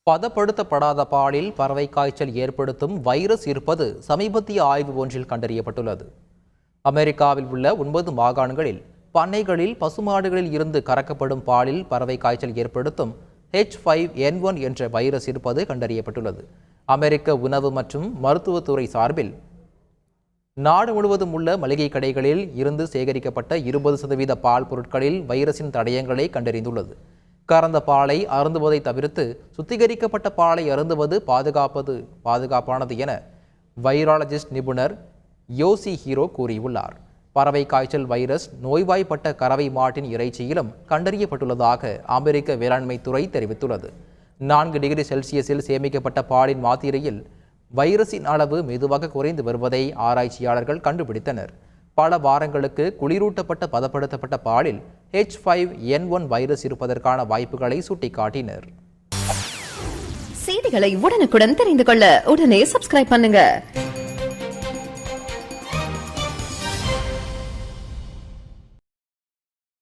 பதப்படுத்தப்படாத பாலில் பறவை காய்ச்சல் ஏற்படுத்தும் வைரஸ் இருப்பது சமீபத்திய ஆய்வு ஒன்றில் கண்டறியப்பட்டுள்ளது. அமெரிக்காவில் உள்ள 9 மாகாணங்களில் பண்ணைகளில் பசுமாடுகளில் இருந்து கறக்கப்படும் பாலில் பறவை காய்ச்சல் ஏற்படுத்தும் H5N1 என்ற வைரஸ் இருப்பது கண்டறியப்பட்டுள்ளது. அமெரிக்க உணவு மற்றும் மருத்துவத்துறை சார்பில் நாடு முழுவதும் உள்ள மளிகை கடைகளில் இருந்து சேகரிக்கப்பட்ட 20% பால் பொருட்களில் வைரஸின் தடயங்களை கண்டறிந்துள்ளது. கறந்த பாலை அருந்துவதை தவிர்த்து சுத்திகரிக்கப்பட்ட பாலை அருந்துவது பாதுகாப்பானது என வைராலஜிஸ்ட் நிபுணர் யோசி ஹீரோ கூறியுள்ளார். பறவை காய்ச்சல் வைரஸ் நோய்வாய்ப்பட்ட கறவை மாட்டின் இறைச்சியிலும் கண்டறியப்பட்டுள்ளதாக அமெரிக்க வேளாண்மை துறை தெரிவித்துள்ளது. 4 டிகிரி செல்சியஸில் சேமிக்கப்பட்ட பாலின் மாத்திரையில் வைரஸின் அளவு மெதுவாக குறைந்து வருவதை ஆராய்ச்சியாளர்கள் கண்டுபிடித்தனர். பல வாரங்களுக்கு குளிரூட்டப்பட்ட பதப்படுத்தப்பட்ட பாலில் H5N1 வைரஸ் இருப்பதற்கான வாய்ப்புகளை சுட்டிக்காட்டினர். செய்திகளை உடனுக்குடன் தெரிந்து கொள்ள உடனே சப்ஸ்கிரைப் பண்ணுங்க.